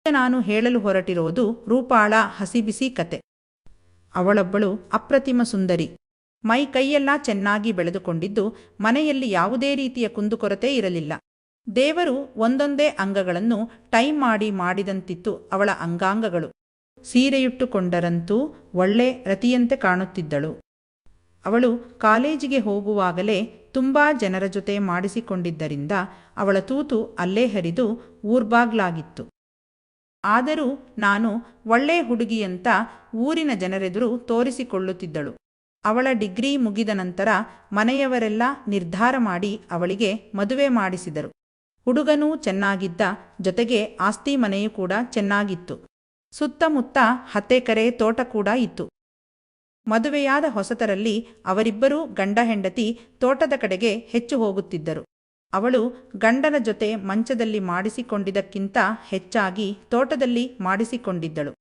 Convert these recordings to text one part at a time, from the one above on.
ನಾನು ಹೇಳಲು ಹೊರಟಿರೋದು ರೂಪಾಳ ಹಸಿಬಿಸಿ ಕತೆ. ಅವಳೊಬ್ಬಳು ಅಪ್ರತಿಮ ಸುಂದರಿ. ಮೈ ಕೈಯೆಲ್ಲ ಚೆನ್ನಾಗಿ ಬೆಳೆದುಕೊಂಡಿದ್ದು, ಮನೆಯಲ್ಲಿ ಯಾವುದೇ ರೀತಿಯ ಕುಂದುಕೊರತೆ ಇರಲಿಲ್ಲ. ದೇವರು ಒಂದೊಂದೇ ಅಂಗಗಳನ್ನು ಟೈಮ್ ಮಾಡಿ ಮಾಡಿದಂತಿತ್ತು ಅವಳ ಅಂಗಾಂಗಗಳು. ಸೀರೆಯುಟ್ಟುಕೊಂಡರಂತೂ ಒಳ್ಳೆ ರತಿಯಂತೆ ಕಾಣುತ್ತಿದ್ದಳು. ಅವಳು ಕಾಲೇಜಿಗೆ ಹೋಗುವಾಗಲೇ ತುಂಬಾ ಜನರ ಜೊತೆ ಮಾಡಿಸಿಕೊಂಡಿದ್ದರಿಂದ ಅವಳ ತೂತು ಅಲ್ಲೇ ಹರಿದು ಊರ್ಬಾಗ್ಲಾಗಿತ್ತು. ಆದರೂ ನಾನು ಒಳ್ಳೆ ಹುಡುಗಿಯಂತ ಊರಿನ ಜನರೆದುರು ತೋರಿಸಿಕೊಳ್ಳುತ್ತಿದ್ದಳು. ಅವಳ ಡಿಗ್ರಿ ಮುಗಿದ ನಂತರ ಮನೆಯವರೆಲ್ಲ ನಿರ್ಧಾರ ಮಾಡಿ ಅವಳಿಗೆ ಮದುವೆ ಮಾಡಿಸಿದರು. ಹುಡುಗನೂ ಚೆನ್ನಾಗಿದ್ದ, ಜೊತೆಗೆ ಆಸ್ತಿ ಮನೆಯೂ ಕೂಡ ಚೆನ್ನಾಗಿತ್ತು. ಸುತ್ತಮುತ್ತ 10 ಎಕರೆ ತೋಟ ಕೂಡ ಇತ್ತು. ಮದುವೆಯಾದ ಹೊಸತರಲ್ಲಿ ಅವರಿಬ್ಬರೂ ಗಂಡ ಹೆಂಡತಿ ತೋಟದ ಕಡೆಗೆ ಹೆಚ್ಚು ಹೋಗುತ್ತಿದ್ದರು. ಅವಳು ಗಂಡನ ಜೊತೆ ಮಂಚದಲ್ಲಿ ಮಾಡಿಸಿಕೊಂಡಿದ್ದಕ್ಕಿಂತ ಹೆಚ್ಚಾಗಿ ತೋಟದಲ್ಲಿ ಮಾಡಿಸಿಕೊಂಡಿದ್ದಳು.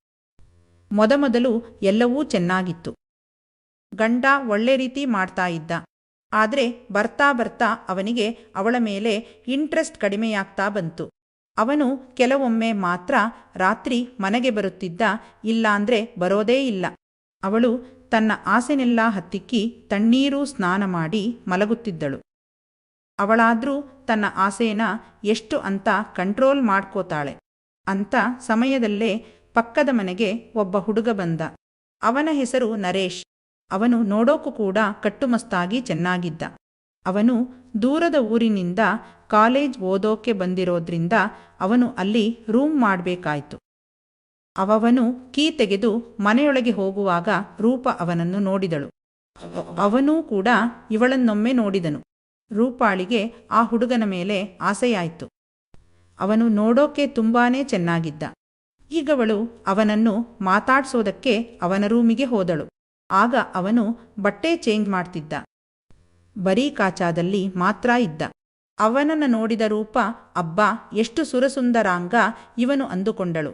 ಮೊದಮೊದಲು ಎಲ್ಲವೂ ಚೆನ್ನಾಗಿತ್ತು. ಗಂಡ ಒಳ್ಳೆ ರೀತಿ ಮಾಡ್ತಾ ಇದ್ದ. ಆದರೆ ಬರ್ತಾ ಬರ್ತಾ ಅವನಿಗೆ ಅವಳ ಮೇಲೆ ಇಂಟ್ರೆಸ್ಟ್ ಕಡಿಮೆಯಾಗ್ತಾ ಬಂತು. ಅವನು ಕೆಲವೊಮ್ಮೆ ಮಾತ್ರ ರಾತ್ರಿ ಮನೆಗೆ ಬರುತ್ತಿದ್ದ, ಇಲ್ಲಾಂದ್ರೆ ಬರೋದೇ ಇಲ್ಲ. ಅವಳು ತನ್ನ ಆಸೆನೆಲ್ಲ ಹತ್ತಿಕ್ಕಿ ತಣ್ಣೀರು ಸ್ನಾನ ಮಾಡಿ ಮಲಗುತ್ತಿದ್ದಳು. ಅವಳಾದ್ರೂ ತನ್ನ ಆಸೆನ ಎಷ್ಟು ಅಂತ ಕಂಟ್ರೋಲ್ ಮಾಡ್ಕೋತಾಳೆ. ಅಂತ ಸಮಯದಲ್ಲೇ ಪಕ್ಕದ ಮನೆಗೆ ಒಬ್ಬ ಹುಡುಗ ಬಂದ. ಅವನ ಹೆಸರು ನರೇಶ್. ಅವನು ನೋಡೋಕು ಕೂಡ ಕಟ್ಟುಮಸ್ತಾಗಿ ಚೆನ್ನಾಗಿದ್ದ. ಅವನು ದೂರದ ಊರಿನಿಂದ ಕಾಲೇಜ್ ಓದೋಕೆ ಬಂದಿರೋದ್ರಿಂದ ಅವನು ಅಲ್ಲಿ ರೂಮ್ ಮಾಡಬೇಕಾಯ್ತು. ಅವನು ಕೀ ತೆಗೆದು ಮನೆಯೊಳಗೆ ಹೋಗುವಾಗ ರೂಪ ಅವನನ್ನು ನೋಡಿದಳು. ಅವನೂ ಕೂಡ ಇವಳನ್ನೊಮ್ಮೆ ನೋಡಿದನು. ರೂಪಾಳಿಗೆ ಆ ಹುಡುಗನ ಮೇಲೆ ಆಸೆಯಾಯಿತು. ಅವನು ನೋಡೋಕೆ ತುಂಬಾನೇ ಚೆನ್ನಾಗಿದ್ದ. ಈಗವಳು ಅವನನ್ನು ಮಾತಾಡ್ಸೋದಕ್ಕೆ ಅವನ ರೂಮಿಗೆ ಹೋದಳು. ಆಗ ಅವನು ಬಟ್ಟೆ ಚೇಂಜ್ ಮಾಡ್ತಿದ್ದ. ಬರೀ ಕಾಚಾದಲ್ಲಿ ಮಾತ್ರ ಇದ್ದ. ಅವನನ್ನು ನೋಡಿದ ರೂಪ, ಅಬ್ಬಾ ಎಷ್ಟು ಸುರಸುಂದರಾಂಗ ಇವನು ಅಂದುಕೊಂಡಳು.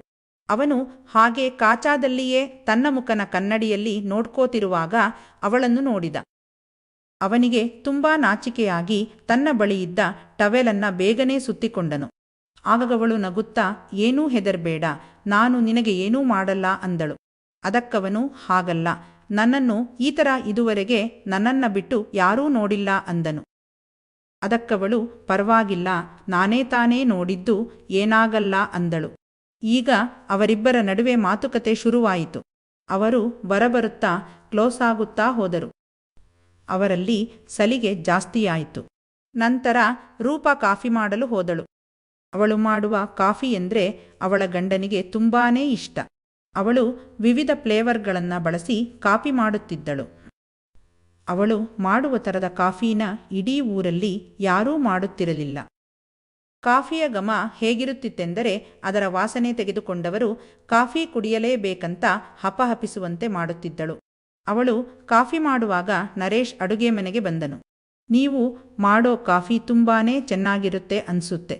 ಅವನು ಹಾಗೆ ಕಾಚಾದಲ್ಲಿಯೇ ತನ್ನ ಮುಖನ ಕನ್ನಡಿಯಲ್ಲಿ ನೋಡ್ಕೋತಿರುವಾಗ ಅವಳನ್ನು ನೋಡಿದ. ಅವನಿಗೆ ತುಂಬಾ ನಾಚಿಕೆಯಾಗಿ ತನ್ನ ಬಳಿಯಿದ್ದ ಟವೆಲನ್ನ ಬೇಗನೆ ಸುತ್ತಿಕೊಂಡನು. ಆಗವಳು ನಗುತ್ತಾ, ಏನೂ ಹೆದರ್ಬೇಡ, ನಾನು ನಿನಗೆ ಏನೂ ಮಾಡಲ್ಲ ಅಂದಳು. ಅದಕ್ಕವನು, ಹಾಗಲ್ಲ, ನನ್ನನ್ನು ಈ ಥರ ಇದುವರೆಗೆ ನನ್ನನ್ನ ಬಿಟ್ಟು ಯಾರೂ ನೋಡಿಲ್ಲ ಅಂದನು. ಅದಕ್ಕವಳು, ಪರವಾಗಿಲ್ಲ, ನಾನೇ ತಾನೇ ನೋಡಿದ್ದು, ಏನಾಗಲ್ಲ ಅಂದಳು. ಈಗ ಅವರಿಬ್ಬರ ನಡುವೆ ಮಾತುಕತೆ ಶುರುವಾಯಿತು. ಅವರು ಬರಬರುತ್ತಾ ಕ್ಲೋಸ್ ಆಗುತ್ತಾ ಹೋದರು. ಅವರಲ್ಲಿ ಸಲಿಗೆ ಜಾಸ್ತಿಯಾಯಿತು. ನಂತರ ರೂಪ ಕಾಫಿ ಮಾಡಲು ಹೋದಳು. ಅವಳು ಮಾಡುವ ಕಾಫಿ ಎಂದರೆ ಅವಳ ಗಂಡನಿಗೆ ತುಂಬಾನೇ ಇಷ್ಟ. ಅವಳು ವಿವಿಧ ಫ್ಲೇವರ್ಗಳನ್ನು ಬಳಸಿ ಕಾಫಿ ಮಾಡುತ್ತಿದ್ದಳು. ಅವಳು ಮಾಡುವ ಥರದ ಕಾಫಿನ ಇಡೀ ಊರಲ್ಲಿ ಯಾರೂ ಮಾಡುತ್ತಿರಲಿಲ್ಲ. ಕಾಫಿಯ ಘಮ ಹೇಗಿರುತ್ತಿತ್ತೆಂದರೆ ಅದರ ವಾಸನೆ ತೆಗೆದುಕೊಂಡವರು ಕಾಫಿ ಕುಡಿಯಲೇಬೇಕಂತ ಹಪಹಪಿಸುವಂತೆ ಮಾಡುತ್ತಿದ್ದಳು. ಅವಳು ಕಾಫಿ ಮಾಡುವಾಗ ನರೇಶ್ ಅಡುಗೆ ಮನೆಗೆ ಬಂದನು. ನೀವು ಮಾಡೋ ಕಾಫಿ ತುಂಬಾನೇ ಚೆನ್ನಾಗಿರುತ್ತೆ ಅನ್ಸುತ್ತೆ.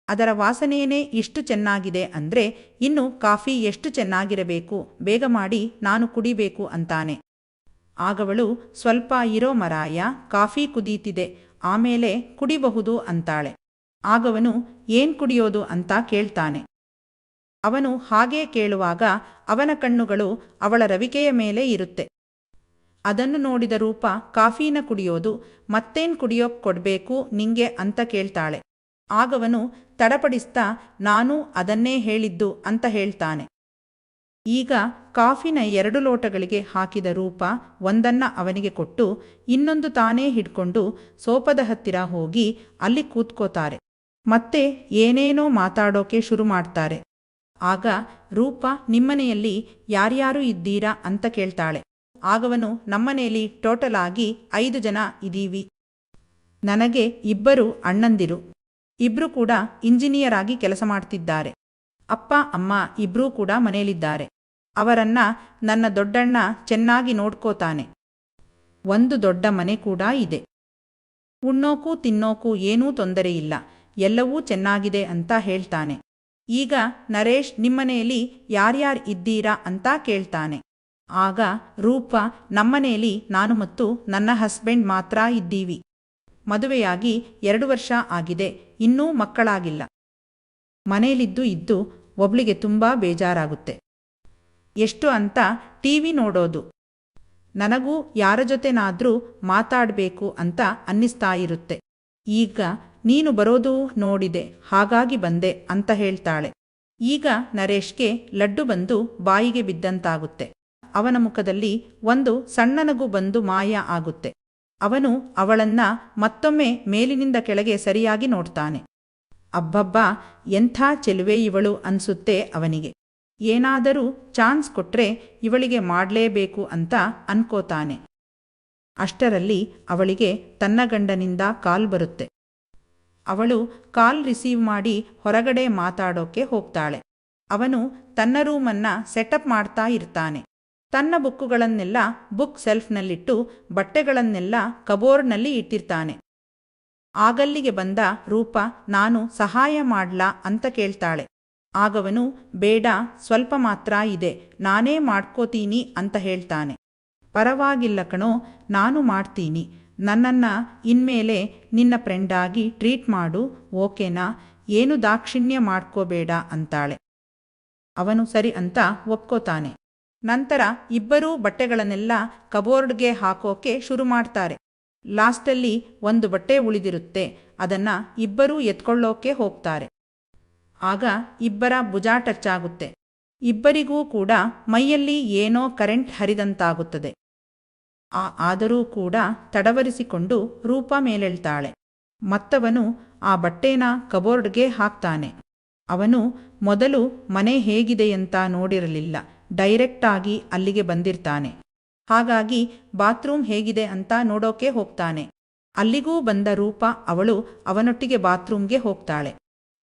ಅದರ ವಾಸನೆಯೇ ಇಷ್ಟು ಚೆನ್ನಾಗಿದೆ ಅಂದ್ರೆ ಇನ್ನು ಕಾಫಿ ಎಷ್ಟು ಚೆನ್ನಾಗಿರಬೇಕು, ಬೇಗ ಮಾಡಿ, ನಾನು ಕುಡಿಬೇಕು ಅಂತಾನೆ. ಆಗವಳು, ಸ್ವಲ್ಪ ಇರೋ ಮರಾಯ, ಕಾಫಿ ಕುದೀತಿದೆ, ಆಮೇಲೆ ಕುಡಿಬಹುದು ಅಂತಾಳೆ. ಆಗವನು, ಏನ್ ಕುಡಿಯೋದು ಅಂತ ಕೇಳ್ತಾನೆ. ಅವನು ಹಾಗೇ ಕೇಳುವಾಗ ಅವನ ಕಣ್ಣುಗಳು ಅವಳ ರವಿಕೆಯ ಮೇಲೆ ಇರುತ್ತೆ. ಅದನ್ನು ನೋಡಿದ ರೂಪ, ಕಾಫಿನ ಕುಡಿಯೋದು, ಮತ್ತೇನ್ ಕುಡಿಯೋಕ್ ಕೊಡ್ಬೇಕು ನಿಂಗೆ ಅಂತ ಕೇಳ್ತಾಳೆ. ಆಗವನು ತಡಪಡಿಸ್ತಾ, ನಾನು ಅದನ್ನೇ ಹೇಳಿದ್ದು ಅಂತ ಹೇಳ್ತಾನೆ. ಈಗ ಕಾಫಿನ 2 ಲೋಟಗಳಿಗೆ ಹಾಕಿದ ರೂಪ ಒಂದನ್ನ ಅವನಿಗೆ ಕೊಟ್ಟು ಇನ್ನೊಂದು ತಾನೇ ಹಿಡ್ಕೊಂಡು ಸೋಫಾದ ಹತ್ತಿರ ಹೋಗಿ ಅಲ್ಲಿ ಕೂತ್ಕೋತಾರೆ. ಮತ್ತೆ ಏನೇನೋ ಮಾತಾಡೋಕೆ ಶುರು ಮಾಡ್ತಾರೆ. ಆಗ ರೂಪ, ನಿಮ್ಮನೆಯಲ್ಲಿ ಯಾರ್ಯಾರು ಇದ್ದೀರಾ ಅಂತ ಕೇಳ್ತಾಳೆ. ಆಗವನು, ನಮ್ಮನೆಯಲ್ಲಿ ಟೋಟಲ್ ಆಗಿ 5 ಜನ ಇದೀವಿ. ನನಗೆ 2 ಅಣ್ಣಂದಿರು, 2 ಕೂಡ ಇಂಜಿನಿಯರ್ ಆಗಿ ಕೆಲಸ ಮಾಡ್ತಿದ್ದಾರೆ. ಅಪ್ಪ ಅಮ್ಮ 2 ಕೂಡ ಮನೆಯಲ್ಲಿದ್ದಾರೆ. ಅವರನ್ನ ನನ್ನ ದೊಡ್ಡಣ್ಣ ಚೆನ್ನಾಗಿ ನೋಡ್ಕೋತಾನೆ. ಒಂದು ದೊಡ್ಡ ಮನೆ ಕೂಡ ಇದೆ. ಉಣ್ಣೋಕು ತಿನ್ನೋಕು ಏನೂ ತೊಂದರೆ ಇಲ್ಲ, ಎಲ್ಲವೂ ಚೆನ್ನಾಗಿದೆ ಅಂತ ಹೇಳ್ತಾನೆ. ಈಗ ನರೇಶ್, ನಿಮ್ಮನೆಯಲ್ಲಿ ಯಾರ್ಯಾರು ಇದ್ದೀರಾ ಅಂತ ಕೇಳ್ತಾನೆ. ಆಗ ರೂಪ, ನಮ್ಮನೆಯಲ್ಲಿ ನಾನು ಮತ್ತು ನನ್ನ ಹಸ್ಬೆಂಡ್ ಮಾತ್ರ ಇದ್ದೀವಿ. ಮದುವೆಯಾಗಿ 2 ವರ್ಷ ಆಗಿದೆ, ಇನ್ನೂ ಮಕ್ಕಳಾಗಿಲ್ಲ. ಮನೆಯಲ್ಲಿದ್ದು ಇದ್ದು ಒಬ್ಳಿಗೆ ತುಂಬ ಬೇಜಾರಾಗುತ್ತೆ. ಎಷ್ಟು ಅಂತ ಟಿವಿ ನೋಡೋದು. ನನಗೂ ಯಾರ ಜೊತೆನಾದ್ರೂ ಮಾತಾಡಬೇಕು ಅಂತ ಅನ್ನಿಸ್ತಾ ಇರುತ್ತೆ. ಈಗ ನೀನು ಬರೋದು ನೋಡಿದೆ, ಹಾಗಾಗಿ ಬಂದೆ ಅಂತ ಹೇಳ್ತಾಳೆ. ಈಗ ನರೇಶ್ಗೆ ಲಡ್ಡು ಬಂದು ಬಾಯಿಗೆ ಬಿದ್ದಂತಾಗುತ್ತೆ. ಅವನ ಮುಖದಲ್ಲಿ ಒಂದು ಸಣ್ಣ ನಗು ಬಂದು ಮಾಯ ಆಗುತ್ತೆ. ಅವನು ಅವಳನ್ನ ಮತ್ತೊಮ್ಮೆ ಮೇಲಿನಿಂದ ಕೆಳಗೆ ಸರಿಯಾಗಿ ನೋಡ್ತಾನೆ. ಅಬ್ಬಬ್ಬಾ, ಎಂಥ ಚೆಲುವೆ ಇವಳು ಅನ್ಸುತ್ತೆ ಅವನಿಗೆ. ಏನಾದರೂ ಚಾನ್ಸ್ ಕೊಟ್ರೆ ಇವಳಿಗೆ ಮಾಡಲೇಬೇಕು ಅಂತ ಅನ್ಕೋತಾನೆ. ಅಷ್ಟರಲ್ಲಿ ಅವಳಿಗೆ ತನ್ನ ಗಂಡನಿಂದ ಕಾಲ್ ಬರುತ್ತೆ. ಅವಳು ಕಾಲ್ ರಿಸೀವ್ ಮಾಡಿ ಹೊರಗಡೆ ಮಾತಾಡೋಕೆ ಹೋಗ್ತಾಳೆ. ಅವನು ತನ್ನ ರೂಮನ್ನ ಸೆಟಪ್ ಮಾಡ್ತಾ ಇರ್ತಾನೆ. ತನ್ನ ಬುಕ್ಕುಗಳನ್ನೆಲ್ಲ ಬುಕ್ ಸೆಲ್ಫ್ನಲ್ಲಿಟ್ಟು ಬಟ್ಟೆಗಳನ್ನೆಲ್ಲ ಕಬೋರ್ಡ್ನಲ್ಲಿ ಇಟ್ಟಿರ್ತಾನೆ. ಆಗಲ್ಲಿಗೆ ಬಂದ ರೂಪ ನಾನು ಸಹಾಯ ಮಾಡ್ಲಾ ಅಂತ ಕೇಳ್ತಾಳೆ. ಆಗವನು ಬೇಡ, ಸ್ವಲ್ಪ ಮಾತ್ರ ಇದೆ, ನಾನೇ ಮಾಡ್ಕೋತೀನಿ ಅಂತ ಹೇಳ್ತಾನೆ. ಪರವಾಗಿಲ್ಲ ಕಣೋ, ನಾನು ಮಾಡ್ತೀನಿ. ನನ್ನನ್ನ ಇನ್ಮೇಲೆ ನಿನ್ನ ಫ್ರೆಂಡಾಗಿ ಟ್ರೀಟ್ ಮಾಡು, ಓಕೆನಾ? ಏನು ದಾಕ್ಷಿಣ್ಯ ಮಾಡ್ಕೋಬೇಡ ಅಂತಾಳೆ. ಅವನು ಸರಿ ಅಂತ ಒಪ್ಕೋತಾನೆ. ನಂತರ ಇಬ್ಬರೂ ಬಟ್ಟೆಗಳನ್ನೆಲ್ಲ ಕಬೋರ್ಡ್ಗೆ ಹಾಕೋಕೆ ಶುರು ಮಾಡ್ತಾರೆ. ಲಾಸ್ಟಲ್ಲಿ ಒಂದು ಬಟ್ಟೆ ಉಳಿದಿರುತ್ತೆ. ಅದನ್ನ ಇಬ್ಬರೂ ಎತ್ಕೊಳ್ಳೋಕೆ ಹೋಗ್ತಾರೆ. ಆಗ ಇಬ್ಬರ ಭುಜ ಟಚ್ ಆಗುತ್ತೆ. ಇಬ್ಬರಿಗೂ ಕೂಡ ಮೈಯಲ್ಲಿ ಏನೋ ಕರೆಂಟ್ ಹರಿದಂತಾಗುತ್ತದೆ. ಆದರೂ ಕೂಡ ತಡವರಿಸಿಕೊಂಡು ರೂಪ ಮೇಲೆಳ್ತಾಳೆ. ಮತ್ತವನು ಆ ಬಟ್ಟೆನ ಕಬೋರ್ಡ್ಗೆ ಹಾಕ್ತಾನೆ. ಅವನು ಮೊದಲು ಮನೆ ಹೇಗಿದೆಯಂತ ನೋಡಿರಲಿಲ್ಲ, ಡೈರೆಕ್ಟಾಗಿ ಅಲ್ಲಿಗೆ ಬಂದಿರ್ತಾನೆ. ಹಾಗಾಗಿ ಬಾತ್ರೂಮ್ ಹೇಗಿದೆ ಅಂತ ನೋಡೋಕೆ ಹೋಗ್ತಾನೆ. ಅಲ್ಲಿಗೂ ಬಂದ ರೂಪ ಅವಳು ಅವನೊಟ್ಟಿಗೆ ಬಾತ್ರೂಮ್ಗೆ ಹೋಗ್ತಾಳೆ.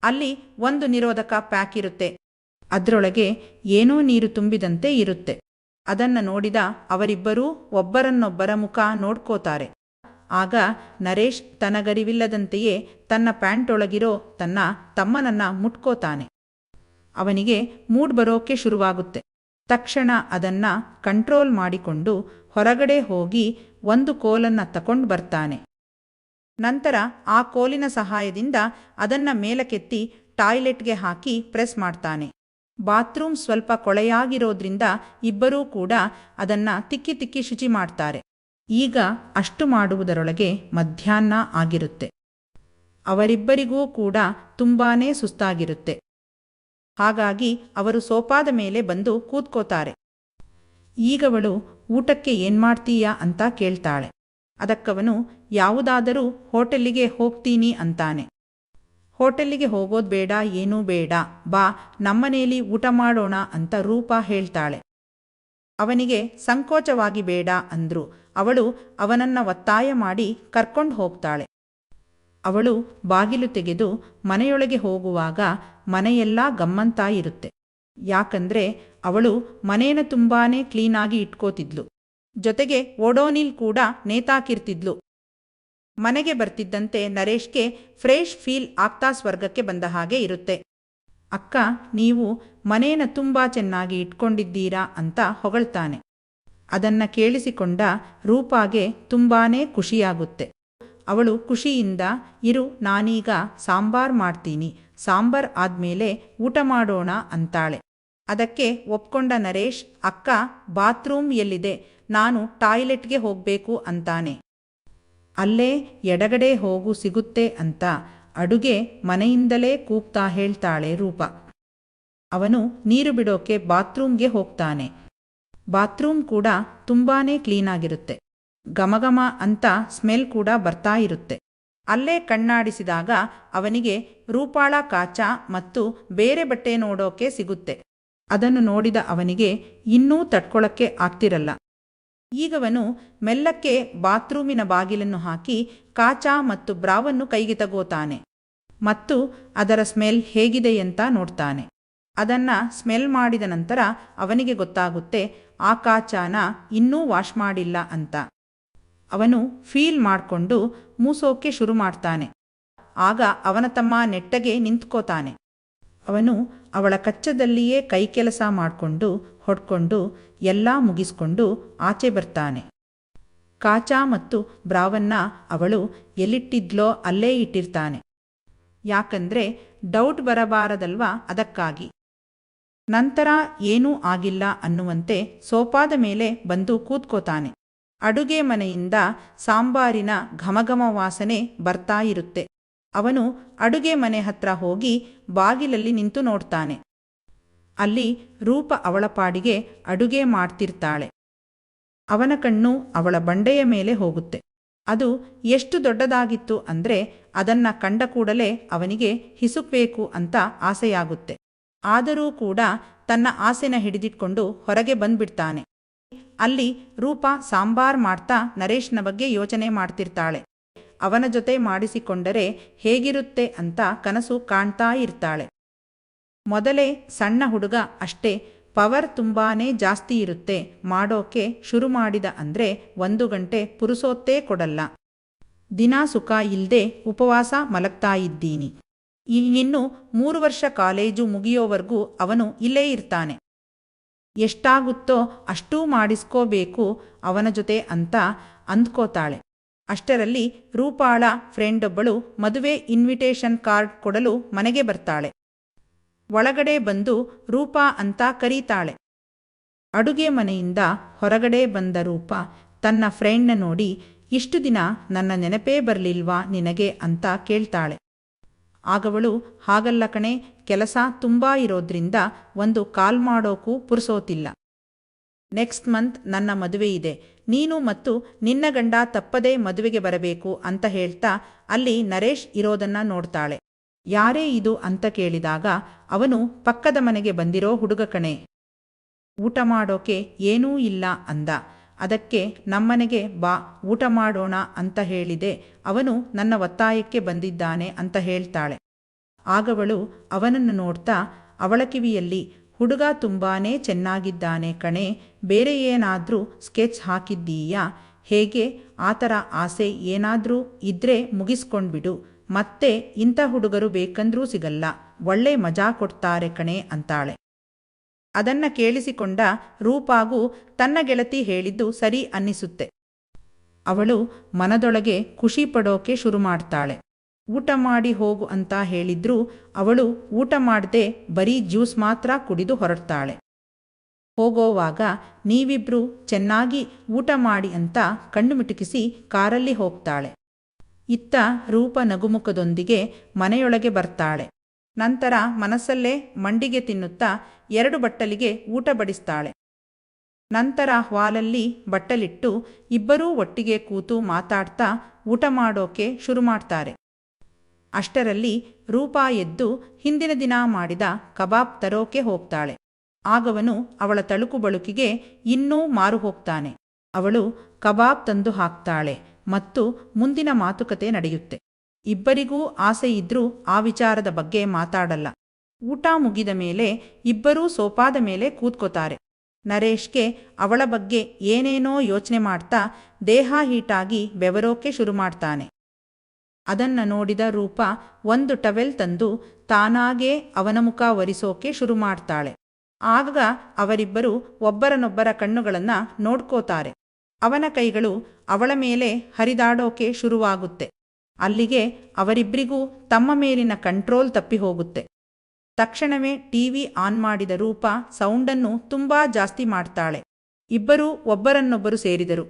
ಅಲ್ಲಿ ಒಂದು ನಿರೋಧಕ ಪ್ಯಾಕ್ ಇರುತ್ತೆ. ಅದರೊಳಗೆ ಏನೋ ನೀರು ತುಂಬಿದಂತೆ ಇರುತ್ತೆ. ಅದನ್ನು ನೋಡಿದ ಅವರಿಬ್ಬರೂ ಒಬ್ಬರನ್ನೊಬ್ಬರ ಮುಖ ನೋಡ್ಕೋತಾರೆ. ಆಗ ನರೇಶ್ ತನಗರಿವಿಲ್ಲದಂತೆಯೇ ತನ್ನ ಪ್ಯಾಂಟೊಳಗಿರೋ ತನ್ನ ತಮ್ಮನನ್ನ ಮುಟ್ಕೋತಾನೆ. ಅವನಿಗೆ ಮೂಡ್ ಬರೋಕೆ ಶುರುವಾಗುತ್ತೆ. ತಕ್ಷಣ ಅದನ್ನ ಕಂಟ್ರೋಲ್ ಮಾಡಿಕೊಂಡು ಹೊರಗಡೆ ಹೋಗಿ ಒಂದು ಕೋಲನ್ನ ತಕೊಂಡು ಬರ್ತಾನೆ. ನಂತರ ಆ ಕೋಲಿನ ಸಹಾಯದಿಂದ ಅದನ್ನ ಮೇಲಕ್ಕೆತ್ತಿ ಟಾಯ್ಲೆಟ್ಗೆ ಹಾಕಿ ಪ್ರೆಸ್ ಮಾಡ್ತಾನೆ. ಬಾತ್ರೂಮ್ ಸ್ವಲ್ಪ ಕೊಳೆಯಾಗಿರೋದ್ರಿಂದ ಇಬ್ಬರೂ ಕೂಡ ಅದನ್ನ ತಿಕ್ಕಿ ತಿಕ್ಕಿ ಶುಚಿ ಮಾಡ್ತಾರೆ. ಈಗ ಅಷ್ಟು ಮಾಡುವುದರೊಳಗೆ ಮಧ್ಯಾಹ್ನ ಆಗಿರುತ್ತೆ. ಅವರಿಬ್ಬರಿಗೂ ಕೂಡ ತುಂಬಾನೇ ಸುಸ್ತಾಗಿರುತ್ತೆ. ಹಾಗಾಗಿ ಅವರು ಸೋಫಾದ ಮೇಲೆ ಬಂದು ಕೂತ್ಕೋತಾರೆ. ಈಗವಳು ಊಟಕ್ಕೆ ಏನ್ಮಾಡ್ತೀಯಾ ಅಂತ ಕೇಳ್ತಾಳೆ. ಅದಕ್ಕವನು ಯಾವುದಾದರೂ ಹೋಟೆಲ್ಲಿಗೆ ಹೋಗ್ತೀನಿ ಅಂತಾನೆ. ಹೋಟೆಲ್ಲಿಗೆ ಹೋಗೋದು ಬೇಡ, ಏನೂ ಬೇಡ, ಬಾ ನಮ್ಮನೇಲಿ ಊಟ ಮಾಡೋಣ ಅಂತ ರೂಪ ಹೇಳ್ತಾಳೆ. ಅವನಿಗೆ ಸಂಕೋಚವಾಗಿ ಬೇಡ ಅಂದ್ರು. ಅವಳು ಅವನನ್ನ ಒತ್ತಾಯ ಮಾಡಿ ಕರ್ಕೊಂಡು ಹೋಗ್ತಾಳೆ. ಅವಳು ಬಾಗಿಲು ತೆಗೆದು ಮನೆಯೊಳಗೆ ಹೋಗುವಾಗ ಮನೆಯೆಲ್ಲ ಗಮ್ಮಂತಾಯಿರುತ್ತೆ. ಯಾಕಂದ್ರೆ ಅವಳು ಮನೇನ ತುಂಬಾನೇ ಕ್ಲೀನಾಗಿ ಇಟ್ಕೋತಿದ್ಲು. ಜೊತೆಗೆ ಓಡೋನಿಲ್ ಕೂಡ ನೇತಾಕಿರ್ತಿದ್ಲು. ಮನೆಗೆ ಬರ್ತಿದ್ದಂತೆ ನರೇಶ್ಗೆ ಫ್ರೆಶ್ ಫೀಲ್ ಆಗ್ತಾ ಸ್ವರ್ಗಕ್ಕೆ ಬಂದ ಹಾಗೆ ಇರುತ್ತೆ. ಅಕ್ಕ, ನೀವು ಮನೇನ ತುಂಬಾ ಚೆನ್ನಾಗಿ ಇಟ್ಕೊಂಡಿದ್ದೀರಾ ಅಂತ ಹೊಗಳ್ತಾನೆ. ಅದನ್ನ ಕೇಳಿಸಿಕೊಂಡ ರೂಪಾಗೆ ತುಂಬಾನೇ ಖುಷಿಯಾಗುತ್ತೆ. ಅವಳು ಖುಷಿಯಿಂದ ಇರು, ನಾನೀಗ ಸಾಂಬಾರ್ ಮಾಡ್ತೀನಿ, ಸಾಂಬಾರ್ ಆದ್ಮೇಲೆ ಊಟ ಮಾಡೋಣ ಅಂತಾಳೆ. ಅದಕ್ಕೆ ಒಪ್ಕೊಂಡ ನರೇಶ್, ಅಕ್ಕ ಬಾತ್ರೂಮ್ ಎಲ್ಲಿದೆ, ನಾನು ಟಾಯ್ಲೆಟ್ಗೆ ಹೋಗ್ಬೇಕು ಅಂತಾನೆ. ಅಲ್ಲೇ ಎಡಗಡೆ ಹೋಗು ಸಿಗುತ್ತೆ ಅಂತ ಅಡುಗೆ ಮನೆಯಿಂದಲೇ ಕೂಗ್ತಾ ಹೇಳ್ತಾಳೆ ರೂಪ. ಅವನು ನೀರು ಬಿಡೋಕೆ ಬಾತ್ರೂಮ್ಗೆ ಹೋಗ್ತಾನೆ. ಬಾತ್ರೂಮ್ ಕೂಡ ತುಂಬಾನೇ ಕ್ಲೀನಾಗಿರುತ್ತೆ. ಘಮಘಮ ಅಂತ ಸ್ಮೆಲ್ ಕೂಡ ಬರ್ತಾ ಇರುತ್ತೆ. ಅಲ್ಲೇ ಕಣ್ಣಾಡಿಸಿದಾಗ ಅವನಿಗೆ ರೂಪಾಳ ಕಾಚ ಮತ್ತು ಬೇರೆ ಬಟ್ಟೆ ನೋಡೋಕೆ ಸಿಗುತ್ತೆ. ಅದನ್ನು ನೋಡಿದ ಅವನಿಗೆ ಇನ್ನೂ ತಡ್ಕೊಳಕ್ಕೆ ಆಗ್ತಿರಲ್ಲ. ಈಗವನು ಮೆಲ್ಲಕ್ಕೆ ಬಾತ್ರೂಮಿನ ಬಾಗಿಲನ್ನು ಹಾಕಿ ಕಾಚ ಮತ್ತು ಬ್ರಾವನ್ನು ಕೈಗೆ ತಗೋತಾನೆ ಮತ್ತು ಅದರ ಸ್ಮೆಲ್ ಹೇಗಿದೆಯಂತ ನೋಡ್ತಾನೆ. ಅದನ್ನ ಸ್ಮೆಲ್ ಮಾಡಿದ ನಂತರ ಅವನಿಗೆ ಗೊತ್ತಾಗುತ್ತೆ ಆ ಕಾಚಾನ ಇನ್ನೂ ವಾಶ್ ಮಾಡಿಲ್ಲ ಅಂತ. ಅವನು ಫೀಲ್ ಮಾಡಿಕೊಂಡು ಮೂಸೋಕೆ ಶುರು ಮಾಡ್ತಾನೆ. ಆಗ ಅವನ ತಮ್ಮ ನೆಟ್ಟಗೆ ನಿಂತ್ಕೋತಾನೆ. ಅವನು ಅವಳ ಕಚ್ಚದಲ್ಲಿಯೇ ಕೈ ಕೆಲಸ ಮಾಡಿಕೊಂಡು ಹೊಡ್ಕೊಂಡು ಎಲ್ಲ ಮುಗಿಸ್ಕೊಂಡು ಆಚೆ ಬರ್ತಾನೆ. ಕಾಚ ಮತ್ತು ಬ್ರಾವನ್ನ ಅವಳು ಎಲ್ಲಿಟ್ಟಿದ್ಲೋ ಅಲ್ಲೇ ಇಟ್ಟಿರ್ತಾನೆ. ಯಾಕಂದ್ರೆ ಡೌಟ್ ಬರಬಾರದಲ್ವಾ, ಅದಕ್ಕಾಗಿ. ನಂತರ ಏನೂ ಆಗಿಲ್ಲ ಅನ್ನುವಂತೆ ಸೋಫಾದ ಮೇಲೆ ಬಂದು ಕೂತ್ಕೋತಾನೆ. ಅಡುಗೆ ಮನೆಯಿಂದ ಸಾಂಬಾರಿನ ಘಮಘಮ ವಾಸನೆ ಬರ್ತಾ ಇರುತ್ತೆ. ಅವನು ಅಡುಗೆ ಮನೆ ಹತ್ರ ಹೋಗಿ ಬಾಗಿಲಲ್ಲಿ ನಿಂತು ನೋಡ್ತಾನೆ. ಅಲ್ಲಿ ರೂಪ ಅವಳ ಪಾಡಿಗೆ ಅಡುಗೆ ಮಾಡ್ತಿರ್ತಾಳೆ. ಅವನ ಕಣ್ಣು ಅವಳ ಬಂಡೆಯ ಮೇಲೆ ಹೋಗುತ್ತೆ. ಅದು ಎಷ್ಟು ದೊಡ್ಡದಾಗಿತ್ತು ಅಂದ್ರೆ ಅದನ್ನ ಕಂಡ ಕೂಡಲೇ ಅವನಿಗೆ ಹಿಸುಕ್ಬೇಕು ಅಂತ ಆಸೆಯಾಗುತ್ತೆ. ಆದರೂ ಕೂಡ ತನ್ನ ಆಸೆನ ಹಿಡಿದಿಟ್ಕೊಂಡು ಹೊರಗೆ ಬಂದ್ಬಿಡ್ತಾನೆ. ಅಲ್ಲಿ ರೂಪ ಸಾಂಬಾರ್ ಮಾಡ್ತಾ ನರೇಶ್ನ ಬಗ್ಗೆ ಯೋಚನೆ ಮಾಡ್ತಿರ್ತಾಳೆ. ಅವನ ಜೊತೆ ಮಾಡಿಸಿಕೊಂಡರೆ ಹೇಗಿರುತ್ತೆ ಅಂತ ಕನಸು ಕಾಣ್ತಾ ಇರ್ತಾಳೆ. ಮೊದಲೇ ಸಣ್ಣ ಹುಡುಗ ಅಷ್ಟೇ, ಪವರ್ ತುಂಬಾನೇ ಜಾಸ್ತಿ ಇರುತ್ತೆ. ಮಾಡೋಕೆ ಶುರು ಮಾಡಿದ ಅಂದ್ರೆ 1 ಗಂಟೆ ಪುರುಸೊತ್ತೇ ಕೊಡಲ್ಲ. ದಿನ ಸುಖ ಇಲ್ದೆ ಉಪವಾಸ ಮಲಗ್ತಾ ಇದ್ದೀನಿ. ಇನ್ನು 3 ವರ್ಷ ಕಾಲೇಜು ಮುಗಿಯೋವರೆಗೂ ಅವನು ಇಲ್ಲೇ ಇರ್ತಾನೆ. ಎಷ್ಟಾಗುತ್ತೋ ಅಷ್ಟೂ ಮಾಡಿಸ್ಕೋಬೇಕು ಅವನ ಜೊತೆ ಅಂತ ಅಂದ್ಕೋತಾಳೆ. ಅಷ್ಟರಲ್ಲಿ ರೂಪಾಳ ಫ್ರೆಂಡೊಬ್ಬಳು ಮದುವೆ ಇನ್ವಿಟೇಷನ್ ಕಾರ್ಡ್ ಕೊಡಲು ಮನೆಗೆ ಬರ್ತಾಳೆ. ಒಳಗಡೆ ಬಂದು ರೂಪಾ ಅಂತ ಕರೀತಾಳೆ. ಅಡುಗೆ ಮನೆಯಿಂದ ಹೊರಗಡೆ ಬಂದ ರೂಪ ತನ್ನ ಫ್ರೆಂಡ್ನ ನೋಡಿ, ಇಷ್ಟು ದಿನ ನನ್ನ ನೆನಪೇ ಬರಲಿಲ್ವಾ ನಿನಗೆ ಅಂತ ಕೇಳ್ತಾಳೆ. ಆಗವಳು, ಹಾಗಲ್ಲ ಕಣೆ, ಕೆಲಸ ತುಂಬಾ ಇರೋದ್ರಿಂದ ಒಂದು ಕಾಲ್ ಮಾಡೋಕ್ಕೂ ಪುರ್ಸೋತಿಲ್ಲ. ನೆಕ್ಸ್ಟ್ ಮಂತ್ ನನ್ನ ಮದುವೆ ಇದೆ. ನೀನು ಮತ್ತು ನಿನ್ನ ಗಂಡ ತಪ್ಪದೇ ಮದುವೆಗೆ ಬರಬೇಕು ಅಂತ ಹೇಳ್ತಾ ಅಲ್ಲಿ ನರೇಶ್ ಇರೋದನ್ನ ನೋಡ್ತಾಳೆ. ಯಾರೇ ಇದು ಅಂತ ಕೇಳಿದಾಗ ಅವನು ಪಕ್ಕದ ಮನೆಗೆ ಬಂದಿರೋ ಹುಡುಗ ಕಣೆ. ಊಟ ಮಾಡೋಕೆ ಏನೂ ಇಲ್ಲ ಅಂದ. ಅದಕ್ಕೆ ನಮ್ಮನೆಗೆ ಬಾ ಊಟ ಮಾಡೋಣ ಅಂತ ಹೇಳಿದೆ. ಅವನು ನನ್ನ ಒತ್ತಾಯಕ್ಕೆ ಬಂದಿದ್ದಾನೆ ಅಂತ ಹೇಳ್ತಾಳೆ. ಆಗವಳು ಅವನನ್ನು ನೋಡ್ತಾ ಅವಳ ಕಿವಿಯಲ್ಲಿ, ಹುಡುಗ ತುಂಬಾನೇ ಚೆನ್ನಾಗಿದ್ದಾನೆ ಕಣೆ, ಬೇರೆ ಏನಾದ್ರೂ ಸ್ಕೆಚ್ ಹಾಕಿದ್ದೀಯಾ? ಹೇಗೆ? ಆ ಥರ ಆಸೆ ಏನಾದ್ರೂ ಇದ್ರೆ ಮುಗಿಸ್ಕೊಂಡ್ಬಿಡು. ಮತ್ತೆ ಇಂಥ ಹುಡುಗರು ಬೇಕಂದ್ರೂ ಸಿಗಲ್ಲ, ಒಳ್ಳೆ ಮಜಾ ಕೊಡ್ತಾರೆ ಕಣೆ ಅಂತಾಳೆ. ಅದನ್ನ ಕೇಳಿಸಿಕೊಂಡ ರೂಪಾಗೂ ತನ್ನ ಗೆಳತಿ ಹೇಳಿದ್ದು ಸರಿ ಅನ್ನಿಸುತ್ತೆ. ಅವಳು ಮನದೊಳಗೆ ಖುಷಿ ಪಡೋಕೆ ಶುರು ಮಾಡ್ತಾಳೆ. ಊಟ ಮಾಡಿ ಹೋಗು ಅಂತ ಹೇಳಿದ್ರೂ ಅವಳು ಊಟ ಮಾಡದೆ ಬರೀ ಜ್ಯೂಸ್ ಮಾತ್ರ ಕುಡಿದು ಹೊರಡ್ತಾಳೆ. ಹೋಗೋವಾಗ ನೀವಿಬ್ರು ಚೆನ್ನಾಗಿ ಊಟ ಮಾಡಿ ಅಂತ ಕಣ್ಣು ಮಿಟುಕಿಸಿ ಕಾರಲ್ಲಿ ಹೋಗ್ತಾಳೆ. ಇತ್ತ ರೂಪ ನಗುಮುಖದೊಂದಿಗೆ ಮನೆಯೊಳಗೆ ಬರ್ತಾಳೆ. ನಂತರ ಮನಸ್ಸಲ್ಲೇ ಮಂಡಿಗೆ ತಿನ್ನುತ್ತಾ 2 ಬಟ್ಟಲಿಗೆ ಊಟ ಬಡಿಸ್ತಾಳೆ. ನಂತರ ಹಾಲಲ್ಲಿ ಬಟ್ಟಲಿಟ್ಟು ಇಬ್ಬರೂ ಒಟ್ಟಿಗೆ ಕೂತು ಮಾತಾಡ್ತಾ ಊಟ ಮಾಡೋಕೆ ಶುರು ಮಾಡ್ತಾರೆ. ಅಷ್ಟರಲ್ಲಿ ರೂಪಾ ಎದ್ದು ಹಿಂದಿನ ದಿನ ಮಾಡಿದ ಕಬಾಬ್ ತರೋಕೆ ಹೋಗ್ತಾಳೆ. ಆಗವನು ಅವಳ ತಳುಕು ಬಳುಕಿಗೆ ಇನ್ನೂ ಮಾರು ಹೋಗ್ತಾನೆ. ಅವಳು ಕಬಾಬ್ ತಂದು ಹಾಕ್ತಾಳೆ ಮತ್ತು ಮುಂದಿನ ಮಾತುಕತೆ ನಡೆಯುತ್ತೆ. ಇಬ್ಬರಿಗೂ ಆಸೆ ಇದ್ರೂ ಆ ವಿಚಾರದ ಬಗ್ಗೆ ಮಾತಾಡಲ್ಲ. ಊಟ ಮುಗಿದ ಮೇಲೆ ಇಬ್ಬರೂ ಸೋಫಾದ ಮೇಲೆ ಕೂತ್ಕೋತಾರೆ. ನರೇಶ್ಗೆ ಅವಳ ಬಗ್ಗೆ ಏನೇನೋ ಯೋಚನೆ ಮಾಡ್ತಾ ದೇಹ ಹೀಟಾಗಿ ಬೆವರೋಕೆ ಶುರು ಮಾಡ್ತಾನೆ. ಅದನ್ನ ನೋಡಿದ ರೂಪ ಒಂದು ಟವೆಲ್ ತಂದು ತಾನಾಗೇ ಅವನ ಮುಖ ಒರೆಸೋಕೆ ಶುರು ಮಾಡ್ತಾಳೆ. ಆಗ ಅವರಿಬ್ಬರು ಒಬ್ಬರನ್ನೊಬ್ಬರ ಕಣ್ಣುಗಳನ್ನ ನೋಡ್ಕೋತಾರೆ. ಅವನ ಕೈಗಳು ಅವಳ ಮೇಲೆ ಹರಿದಾಡೋಕೆ ಶುರುವಾಗುತ್ತೆ. ಅಲ್ಲಿಗೆ ಅವರಿಬ್ಬರಿಗೂ ತಮ್ಮ ಮೇಲಿನ ಕಂಟ್ರೋಲ್ ತಪ್ಪಿ ಹೋಗುತ್ತೆ. ತಕ್ಷಣವೇ ಟಿವಿ ಆನ್ ಮಾಡಿದ ರೂಪ ಸೌಂಡನ್ನು ತುಂಬಾ ಜಾಸ್ತಿ ಮಾಡ್ತಾಳೆ. ಇಬ್ಬರೂ ಒಬ್ಬರನ್ನೊಬ್ಬರು ಸೇರಿದರು.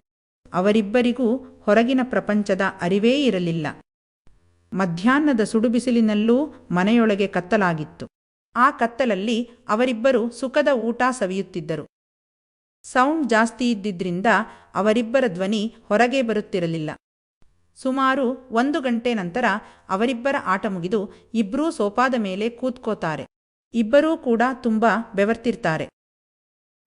ಅವರಿಬ್ಬರಿಗೂ ಹೊರಗಿನ ಪ್ರಪಂಚದ ಅರಿವೇ ಇರಲಿಲ್ಲ. ಮಧ್ಯಾಹ್ನದ ಸುಡುಬಿಸಿಲಿನಲ್ಲೂ ಮನೆಯೊಳಗೆ ಕತ್ತಲಾಗಿತ್ತು. ಆ ಕತ್ತಲಲ್ಲಿ ಅವರಿಬ್ಬರು ಸುಖದ ಊಟ ಸವಿಯುತ್ತಿದ್ದರು. ಸೌಂಡ್ ಜಾಸ್ತಿ ಇದ್ದಿದ್ರಿಂದ ಅವರಿಬ್ಬರ ಧ್ವನಿ ಹೊರಗೆ ಬರುತ್ತಿರಲಿಲ್ಲ. ಸುಮಾರು 1 ಗಂಟೆ ನಂತರ ಅವರಿಬ್ಬರ ಆಟ ಮುಗಿದು ಇಬ್ಬರೂ ಸೋಫಾದ ಮೇಲೆ ಕೂತ್ಕೋತಾರೆ. ಇಬ್ಬರೂ ಕೂಡ ತುಂಬ ಬೆವರ್ತಿರ್ತಾರೆ.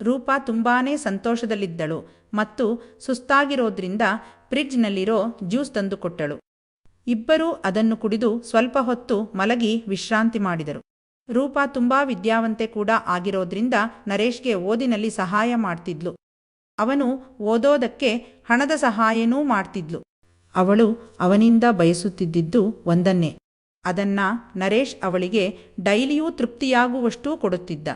ರೂಪ ತುಂಬಾನೇ ಸಂತೋಷದಲ್ಲಿದ್ದಳು ಮತ್ತು ಸುಸ್ತಾಗಿರೋದ್ರಿಂದ ಫ್ರಿಡ್ಜ್ನಲ್ಲಿರೋ ಜ್ಯೂಸ್ ತಂದುಕೊಟ್ಟಳು. ಇಬ್ಬರೂ ಅದನ್ನು ಕುಡಿದು ಸ್ವಲ್ಪ ಹೊತ್ತು ಮಲಗಿ ವಿಶ್ರಾಂತಿ ಮಾಡಿದರು. ರೂಪ ತುಂಬಾ ವಿದ್ಯಾವಂತೆ ಕೂಡ ಆಗಿರೋದ್ರಿಂದ ನರೇಶ್ಗೆ ಓದಿನಲ್ಲಿ ಸಹಾಯ ಮಾಡ್ತಿದ್ಲು. ಅವನು ಓದೋದಕ್ಕೆ ಹಣದ ಸಹಾಯನೂ ಮಾಡ್ತಿದ್ಲು. ಅವಳು ಅವನಿಂದ ಬಯಸುತ್ತಿದ್ದಿದ್ದು ಒಂದನ್ನೇ. ಅದನ್ನ ನರೇಶ್ ಅವಳಿಗೆ ಡೈಲಿಯೂ ತೃಪ್ತಿಯಾಗುವಷ್ಟೂ ಕೊಡುತ್ತಿದ್ದ.